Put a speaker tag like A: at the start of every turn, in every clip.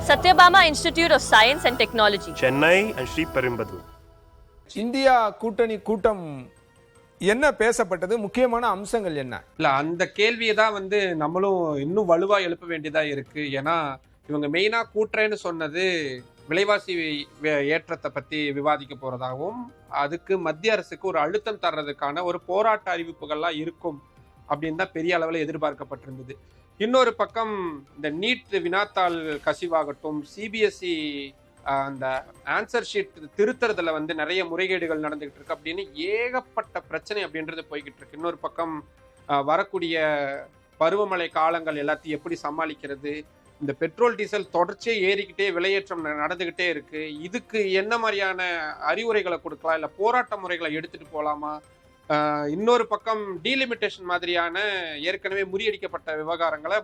A: Satyabama Institute of Science and Technology,
B: Chennai and Sri Perumbudur.
C: India கூட்டணி கூட்டம் என்ன பேசப்பட்டது, முக்கியமான அம்சங்கள் என்ன?
D: இல்ல அந்த கேள்வியை தான் நம்மளும் இன்னும் வலுவா எழுப்ப வேண்டியதா இருக்கு. ஏன்னா இவங்க மெயினா கூட்டுறேன்னு சொன்னது விலைவாசி ஏற்றத்தை பத்தி விவாதிக்க போறதாகவும் அதுக்கு மத்திய அரசுக்கு ஒரு அழுத்தம் தர்றதுக்கான ஒரு போராட்ட அறிவிப்புகள்லாம் இருக்கும் அப்படின்னு தான் பெரிய அளவில் எதிர்பார்க்கப்பட்டிருந்தது. இன்னொரு பக்கம் இந்த நீட் வினாத்தாள் கசிவாகட்டும், சிபிஎஸ்இ அந்த ஆன்சர் ஷீட் திருத்துறதுல நிறைய முறைகேடுகள் நடந்துகிட்டு இருக்கு அப்படின்னு ஏகப்பட்ட பிரச்சனை அப்படின்றது போய்கிட்டு இருக்கு. இன்னொரு பக்கம் வரக்கூடிய பருவமழை காலங்கள் எல்லாத்தையும் எப்படி சமாளிக்கிறது, இந்த பெட்ரோல் டீசல் தொடர்ச்சியே ஏறிக்கிட்டே விலையேற்றம் நடந்துகிட்டே இருக்கு. இதுக்கு என்ன மாதிரியான அறிவுரைகளை கொடுக்கலாம், இல்லை போராட்ட முறைகளை எடுத்துட்டு போகலாமா? இன்னொரு பக்கம் டீலிமிட்டேஷன் மாதிரியான ஏற்கனவே முறியடிக்கப்பட்ட விவகாரங்களை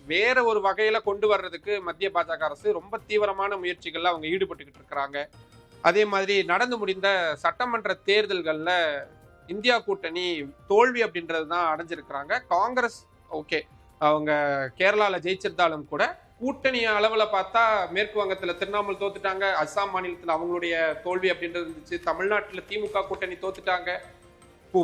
D: வேற ஒரு வகையில கொண்டு வர்றதுக்கு மத்திய பாஜக அரசு ரொம்ப தீவிரமான முயற்சிகள்ல அவங்க ஈடுபட்டுக்கிட்டு இருக்கிறாங்க. அதே மாதிரி நடந்து முடிந்த சட்டமன்ற தேர்தல்கள்ல இந்தியா கூட்டணி தோல்வி அப்படின்றது தான் அடைஞ்சிருக்கிறாங்க. காங்கிரஸ் ஓகே, அவங்க கேரளால ஜெயிச்சிருந்தாலும் கூட கூட்டணி அளவுல பார்த்தா மேற்கு வங்கத்துல திரிணாமுல் தோத்துட்டாங்க, அஸ்ஸாம் மாநிலத்துல அவங்களுடைய தோல்வி அப்படின்றது இருந்துச்சு, தமிழ்நாட்டுல திமுக கூட்டணி தோத்துட்டாங்க,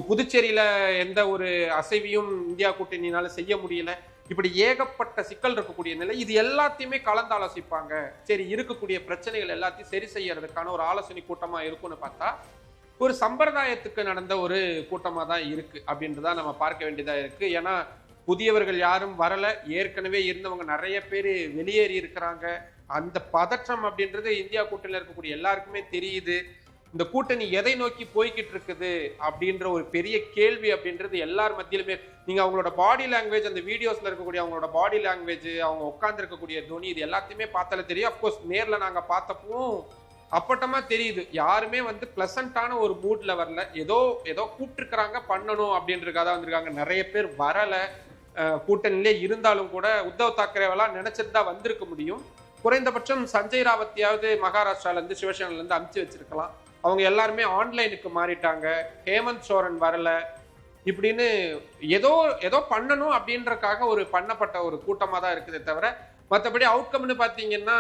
D: புதுச்சேரியில எந்த ஒரு அசைவையும் இந்தியா கூட்டணியினால செய்ய முடியல. இப்படி ஏகப்பட்ட சிக்கல் இருக்கக்கூடிய நிலை. இது எல்லாத்தையுமே கலந்து ஆலோசிப்பாங்க. சரி, இருக்கக்கூடிய பிரச்சனைகள் எல்லாத்தையும் சரி செய்யறதுக்கான ஒரு ஆலோசனை கூட்டமா இருக்கும்னு பார்த்தா ஒரு சம்பிரதாயத்துக்கு நடந்த ஒரு கூட்டமா தான் இருக்கு அப்படின்றதான் நம்ம பார்க்க வேண்டியதா இருக்கு. ஏன்னா புதியவர்கள் யாரும் வரல, ஏற்கனவே இருந்தவங்க நிறைய பேர் வெளியேறி இருக்கிறாங்க. அந்த பதற்றம் அப்படின்றது இந்தியா கூட்டணியில் இருக்கக்கூடிய எல்லாருக்குமே தெரியுது. இந்த கூட்டணி எதை நோக்கி போய்கிட்டு இருக்குது அப்படின்ற ஒரு பெரிய கேள்வி அப்படின்றது எல்லார் மத்தியிலுமே. நீங்க அவங்களோட பாடி லாங்குவேஜ், அந்த வீடியோஸ்ல இருக்கக்கூடிய அவங்களோட பாடி லாங்குவேஜ், அவங்க உட்கார்ந்து இருக்கக்கூடிய துணி, இது எல்லாத்தையுமே பார்த்தாலே தெரியும். அப்கோர்ஸ் நேர்ல நாங்க பார்த்தப்போ அப்பட்டமா தெரியுது, யாருமே பிளசண்டான ஒரு மூட்ல வரல. ஏதோ கூப்பிட்டுருக்காங்க பண்ணணும் அப்படின்றதுக்காக தான் வந்திருக்காங்க. நிறைய பேர் வரல, கூட்டணியிலே இருந்தாலும் கூட உத்தவ் தாக்கரேவெல்லாம் நினைச்சிருந்தா வந்திருக்க முடியும். குறைந்தபட்சம் சஞ்சய் ராவத்தையாவது மகாராஷ்டிரால இருந்து சிவசேனால இருந்து அனுப்பிச்சு வச்சிருக்கலாம். அவங்க எல்லாருமே ஆன்லைனுக்கு மாறிட்டாங்க. ஹேமந்த் சோரன் வரல. இப்படின்னு ஏதோ பண்ணணும் அப்படின்றக்காக ஒரு பண்ணப்பட்ட ஒரு கூட்டமா தான் இருக்குதே தவிர மற்றபடி அவுட்கம்னு பார்த்தீங்கன்னா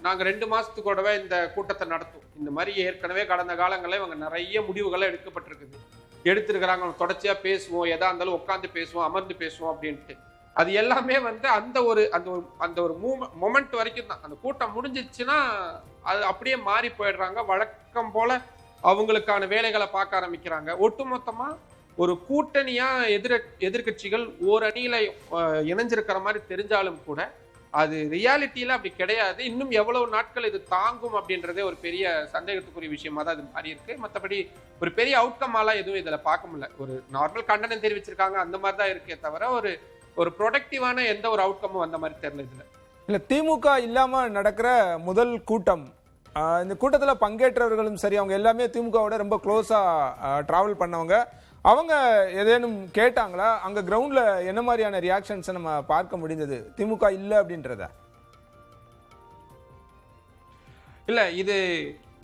D: நாங்கள் 2 மாசத்துக்கூடவே இந்த கூட்டத்தை நடத்தும். இந்த மாதிரி ஏற்கனவே கடந்த காலங்களில் இவங்க நிறைய முடிவுகளை எடுத்திருக்கிறாங்க. தொடர்ச்சியா பேசுவோம், எதா இருந்தாலும் உட்காந்து பேசுவோம், அமர்ந்து பேசுவோம் அப்படின்ட்டு. அது எல்லாமே அந்த ஒரு மொமெண்ட் வரைக்கும் தான். அந்த கூட்டம் முடிஞ்சிச்சுன்னா அது அப்படியே மாறி போயிடுறாங்க. வழக்கம் போல அவங்களுக்கான வேலைகளை பார்க்க ஆரம்பிக்கிறாங்க. ஒட்டுமொத்தமா ஒரு கூட்டணியா எதிர்கட்சிகள் ஓர் அணியில இணைஞ்சிருக்கிற மாதிரி தெரிஞ்சாலும் கூட அது ரியாலிட்டியில அப்படி கிடையாது. இன்னும் எவ்வளவு நாட்கள் இது தாங்கும் அப்படின்றதே ஒரு பெரிய சந்தேகத்துக்குரிய விஷயமா தான் இது மாறி இருக்கு. மற்றபடி ஒரு பெரிய அவுட்கமாலாம் எதுவும் இதுல பார்க்க முடியல. ஒரு நார்மல் கண்டனம் தெரிவிச்சிருக்காங்க, அந்த மாதிரி தான் இருக்கே தவிர ஒரு ப்ரொடக்டிவான எந்த ஒரு அவுட்கமும் அந்த மாதிரி தெரியல இதுல.
C: இல்ல, திமுக இல்லாம நடக்கிற முதல் கூட்டம், இந்த கூட்டத்தில் பங்கேற்றவர்களும் சரி, அவங்க எல்லாமே திமுகவோட ரொம்ப க்ளோஸா டிராவல் பண்ணவங்க. அவங்க ஏதேனும் கேட்டாங்களா? அங்க கிரவுண்ட்ல என்ன மாதிரியான ரியாக்ஷன்ஸ் நம்ம பார்க்க முடிந்தது திமுக இல்ல அப்படின்றத?
D: இல்ல, இது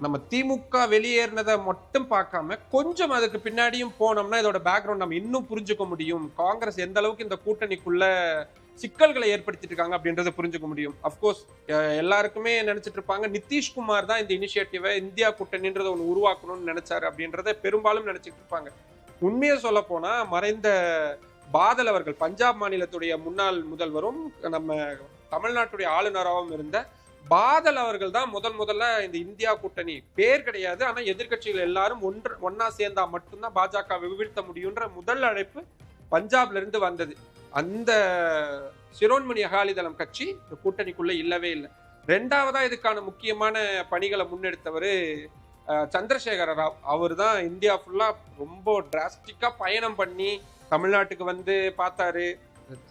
D: நம்ம திமுக வெளியேறினதை மட்டும் பார்க்காம கொஞ்சம் அதுக்கு பின்னாடியும் போனோம்னா இதோட பேக்ரவுண்ட் நம்ம இன்னும் புரிஞ்சுக்க முடியும். காங்கிரஸ் எந்த அளவுக்கு இந்த கூட்டணிக்குள்ள சிக்கல்களை ஏற்படுத்திட்டு இருக்காங்க அப்படின்றத புரிஞ்சுக்க முடியும். அப்கோர்ஸ் எல்லாருக்குமே நினைச்சிட்டு இருப்பாங்க நிதிஷ்குமார் தான் இந்த இனிஷியேட்டிவை இந்தியா கூட்டணின்றதை ஒன்று உருவாக்கணும்னு நினைச்சாரு அப்படின்றத பெரும்பாலும் நினைச்சிட்டு இருப்பாங்க. உண்மையை சொல்ல போனா மறைந்த பாதல் அவர்கள், பஞ்சாப் மாநிலத்துடைய முன்னாள் முதல்வரும் நம்ம தமிழ்நாட்டுடைய ஆளுநராகவும் இருந்த பாதல் அவர்கள் தான் முதல்ல இந்த இந்தியா கூட்டணி பேர் கிடையாது, ஆனா எதிர்கட்சிகள் எல்லாரும் ஒன்னா சேர்ந்தா மட்டும்தான் பாஜக வீழ்த்த முடியும்ன்ற முதல் அழைப்பு பஞ்சாப்ல இருந்து வந்தது. அந்த சிரோன்மணி அகாலிதளம் கட்சி இந்த கூட்டணிக்குள்ள இல்லவே இல்லை. 2வதா இதுக்கான முக்கியமான பணிகளை முன்னெடுத்தவர் சந்திரசேகர ராவ். அவர் தான் இந்தியா ஃபுல்லா ரொம்ப டிராஸ்டிக்கா பயணம் பண்ணி தமிழ்நாட்டுக்கு பார்த்தாரு.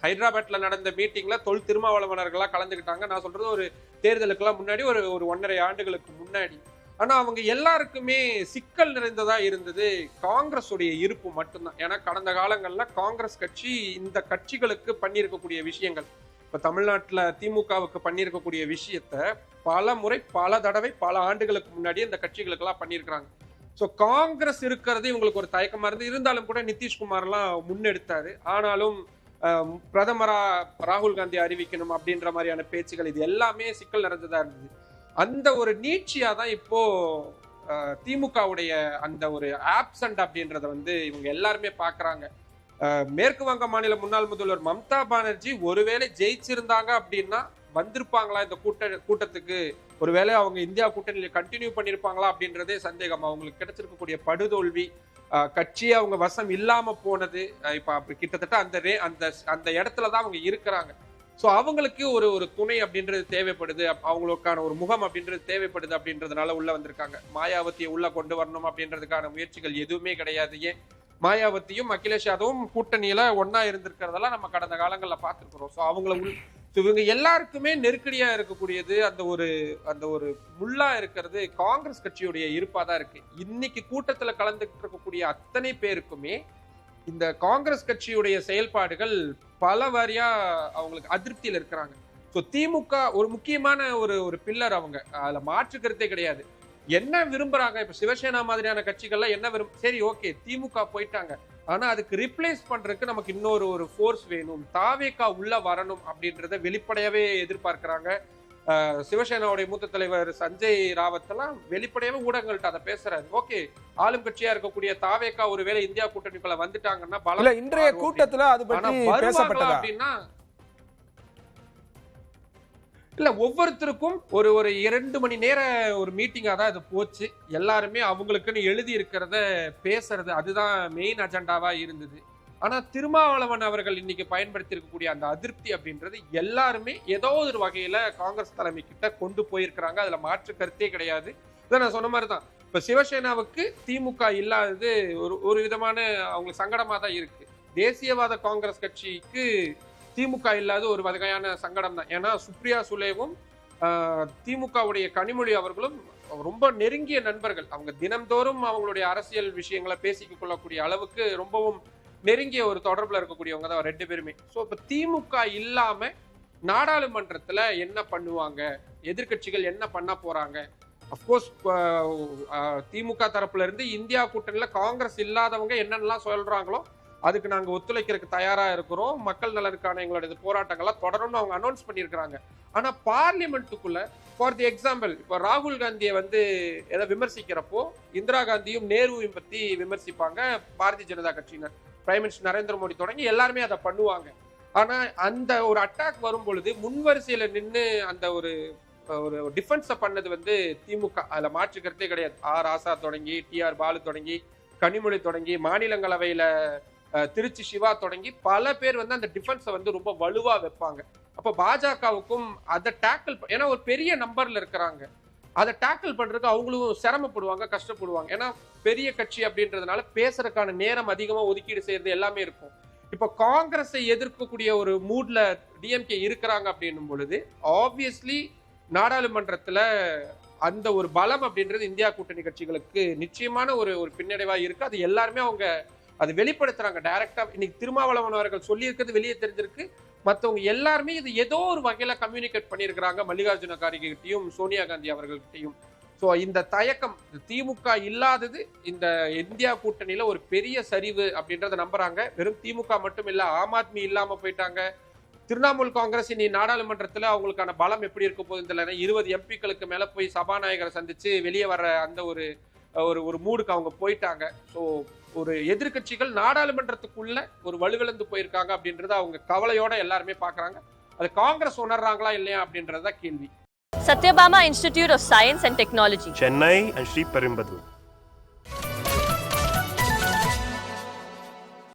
D: ஹைதராபாத்ல நடந்த மீட்டிங்ல தொல் திருமாவளவனர்களா கலந்துக்கிட்டாங்க. நான் சொல்றது ஒரு தேர்தலுக்கெல்லாம் முன்னாடி ஒரு 1.5 ஆண்டுகளுக்கு முன்னாடி. ஆனா அவங்க எல்லாருக்குமே சிக்கல் நிறைந்ததா இருந்தது காங்கிரஸ் உடைய இருப்பு மட்டும்தான். ஏன்னா கடந்த காலங்கள்ல காங்கிரஸ் கட்சி இந்த கட்சிகளுக்கு பண்ணியிருக்கக்கூடிய விஷயங்கள், இப்ப தமிழ்நாட்டுல திமுகவுக்கு பண்ணியிருக்கக்கூடிய விஷயத்த பல முறை பல தடவை பல ஆண்டுகளுக்கு முன்னாடி இந்த கட்சிகளுக்கு எல்லாம் பண்ணியிருக்கிறாங்க. ஸோ காங்கிரஸ் இருக்கிறது இவங்களுக்கு ஒரு தயக்கமா இருந்து, இருந்தாலும் கூட நிதிஷ்குமார்லாம் முன்னெடுத்தாரு. ஆனாலும் பிரதமரா ராகுல் காந்தி அறிவிக்கணும் அப்படின்ற மாதிரியான பேச்சுகள், இது எல்லாமே சிக்கல் நிறைஞ்சதா இருந்தது. அந்த ஒரு நீட்சியா தான் இப்போ திமுகவுடைய அந்த ஒரு ஆப்சண்ட் அப்படின்றத வந்து இவங்க எல்லாருமே பாக்குறாங்க. மேற்கு வங்க மாநில முன்னாள் முதல்வர் மம்தா பானர்ஜி ஒருவேளை ஜெயிச்சிருந்தாங்க அப்படின்னா வந்திருப்பாங்களா இந்த கூட்டத்துக்கு, ஒருவேளை அவங்க இந்தியா கூட்டணியில கண்டினியூ பண்ணிருப்பாங்களா அப்படின்றதே சந்தேகம். அவங்களுக்கு கிடைச்சிருக்கக்கூடிய படுதோல்வி, கட்சியை அவங்க வசம் இல்லாம போனது, இப்ப அப்படி கிட்டத்தட்ட அந்த இடத்துலதான் அவங்க இருக்கிறாங்க. சோ அவங்களுக்கு ஒரு துணை அப்படின்றது தேவைப்படுது, அவங்களுக்கான ஒரு முகம் அப்படின்றது தேவைப்படுது அப்படின்றதுனால உள்ள வந்திருக்காங்க. மாயாவதியை உள்ள கொண்டு வரணும் அப்படின்றதுக்கான முயற்சிகள் எதுவுமே கிடையாது. ஏன் மாயாவதியும் அகிலேஷ் யாதவும் கூட்டணியில ஒன்னா இருந்திருக்கிறதெல்லாம் நம்ம கடந்த காலங்கள்ல பார்த்திருக்கிறோம். சோ அவங்கள இவங்க எல்லாருக்குமே நெருக்கடியா இருக்கக்கூடியது அந்த ஒரு முள்ளா இருக்கிறது காங்கிரஸ் கட்சியுடைய இருப்பாதான் இருக்கு. இன்னைக்கு கூட்டத்துல கலந்துட்டு இருக்கக்கூடிய அத்தனை பேருக்குமே இந்த காங்கிரஸ் கட்சியுடைய செயல்பாடுகள் பல வாரியா அவங்களுக்கு அதிருப்தியில இருக்கிறாங்க. ஸோ திமுக ஒரு முக்கியமான ஒரு பில்லர், அவங்க அதுல மாற்று கருத்தே கிடையாது. என்ன விரும்புறாங்க இப்ப சிவசேனா மாதிரியான கட்சிகள்லாம் என்ன சரி ஓகே திமுக போயிட்டாங்க, ஆனா அதுக்கு ரிப்ளேஸ் பண்றதுக்கு நமக்கு இன்னொரு ஃபோர்ஸ் வேணும், தாவேகா உள்ள வரணும் அப்படின்றத வெளிப்படையாவே எதிர்பார்க்கிறாங்க. சிவசேனாவுடைய மூத்த தலைவர் சஞ்சய் ராவத் எல்லாம் வெளிப்படையாவே ஊடகங்கள்ட்ட அதை பேசுறாரு. ஓகே ஆளும் கட்சியா இருக்கக்கூடிய தாவேகா ஒருவேளை இந்தியா கூட்டணிக்குள்ள வந்துட்டாங்கன்னா பல
C: இன்றைய கூட்டத்துல அது பற்றி பேசப்பட்டதா
D: அப்படின்னா இல்ல, ஒவ்வொருத்தருக்கும் ஒரு 2 மணி நேர ஒரு மீட்டிங்கா தான் இது போச்சு. எல்லாருமே அவங்களுக்குன்னு எழுதி இருக்கிறத பேசுறது, அதுதான் மெயின் அஜெண்டாவா இருந்தது. ஆனா திருமாவளவன் அவர்கள் இன்னைக்கு பயன்படுத்தி இருக்கக்கூடிய அந்த அதிருப்தி அப்படின்றது எல்லாருமே ஏதோ ஒரு வகையில காங்கிரஸ் தலைமை கிட்ட கொண்டு போயிருக்கிறாங்க. அதுல மாற்று கருத்தே கிடையாது. இதான் நான் சொன்ன மாதிரிதான், இப்ப சிவசேனாவுக்கு திமுக இல்லாதது ஒரு விதமான அவங்களுக்கு சங்கடமா தான் இருக்கு. தேசியவாத காங்கிரஸ் கட்சிக்கு திமுக இல்லாத ஒரு வகையான சங்கடம் தான். ஏன்னா சுப்ரியா சுலேவும் திமுகவுடைய கனிமொழி அவர்களும் ரொம்ப நெருங்கிய நண்பர்கள். அவங்க தினம்தோறும் அவங்களுடைய அரசியல் விஷயங்களை பேசிக்க கொள்ளக்கூடிய அளவுக்கு ரொம்பவும் நெருங்கிய ஒரு தொடர்புல இருக்கக்கூடியவங்க தான் 2 பேருமே. ஸோ இப்ப திமுக இல்லாம நாடாளுமன்றத்துல என்ன பண்ணுவாங்க, எதிர்கட்சிகள் என்ன பண்ண போறாங்க? அப்கோர்ஸ் திமுக தரப்புல இருந்து இந்தியா கூட்டணியில காங்கிரஸ் இல்லாதவங்க என்னென்னலாம் சொல்றாங்களோ அதுக்கு நாங்க ஒத்துழைக்கிறதுக்கு தயாரா இருக்கிறோம், மக்கள் நலனுக்கான எங்களோட போராட்டங்கள்லாம் தொடரும்னு அவங்க அனௌன்ஸ் பண்ணியிருக்கிறாங்க. ஆனா பார்லிமெண்ட்டுக்குள்ள ஃபார் தி எக்ஸாம்பிள் இப்ப ராகுல் காந்தியை வந்து எதை விமர்சிக்கிறப்போ இந்திரா காந்தியும் நேருவையும் பத்தி விமர்சிப்பாங்க பாரதிய ஜனதா கட்சியினர். பிரைம் மினிஸ்டர் நரேந்திர மோடி தொடங்கி எல்லாருமே அதை பண்ணுவாங்க. ஆனா அந்த ஒரு அட்டாக் வரும் பொழுது முன்வரிசையில நின்று அந்த ஒரு டிஃபென்ஸை பண்ணது வந்து திமுக, அதுல மாற்று கருத்தே கிடையாது. ஆர் ஆசா தொடங்கி TR பாலு தொடங்கி கனிமொழி தொடங்கி மாநிலங்களவையில திருச்சி சிவா தொடங்கி பல பேர் வந்து அந்த டிஃபென்ஸை வந்து ரொம்ப வலுவா வைப்பாங்க. அப்ப பாஜகவுக்கும் அதை டேக்கிள், ஏன்னா ஒரு பெரிய நம்பர்ல இருக்கிறாங்க, அதை டேக்கிள் பண்றதுக்கு அவங்களும் சிரமப்படுவாங்க, கஷ்டப்படுவாங்க. ஏன்னா பெரிய கட்சி அப்படின்றதுனால பேசுறதுக்கான நேரம் அதிகமா ஒதுக்கீடு செய்யறது எல்லாமே இருக்கும். இப்ப காங்கிரஸை எதிர்க்கக்கூடிய ஒரு மூட்ல டிஎம்கே இருக்கிறாங்க அப்படின்னும் பொழுது ஆப்வியஸ்லி நாடாளுமன்றத்துல அந்த ஒரு பலம் அப்படின்றது இந்தியா கூட்டணி கட்சிகளுக்கு நிச்சயமான ஒரு பின்னடைவா இருக்கு. அது எல்லாருமே அவங்க அது வெளிப்படுத்துறாங்க டைரக்டா. இன்னைக்கு திருமாவளவன் அவர்கள் சொல்லி இருக்கிறது வெளியே தெரிஞ்சிருக்கு. மற்றவங்க எல்லாருமே இது ஏதோ ஒரு வகையில கம்யூனிகேட் பண்ணியிருக்கிறாங்க மல்லிகார்ஜுன கார்கே கிட்டையும் சோனியா காந்தி அவர்கள்கிட்டையும். ஸோ இந்த தயக்கம் திமுக இல்லாதது இந்த இந்தியா கூட்டணியில ஒரு பெரிய சரிவு அப்படின்றத நம்புறாங்க. வெறும் திமுக மட்டும் இல்ல, ஆம் ஆத்மி இல்லாம போயிட்டாங்க. திரிணாமுல் காங்கிரஸ் இனி நாடாளுமன்றத்துல அவங்களுக்கான பலம் எப்படி இருக்க போகுது தெரியல. 20 எம்பிக்களுக்கு மேல போய் சபாநாயகரை சந்திச்சு வெளியே வர்ற அந்த ஒரு மூடுக்கு அவங்க போயிட்டாங்க. ஸோ ஒரு எதிர்கட்சிகள் நாடாளுமன்றத்துக்குள்ள ஒரு வலுவிழந்து போயிருக்காங்க அப்படின்றத அவங்க கவலையோட எல்லாருமே பாக்குறாங்க. அது காங்கிரஸ் உணர்றாங்களா இல்லையா அப்படின்றத கேள்வி.
A: Satyabama Institute of Science and Technology,
B: Chennai and Sri Perumbudur.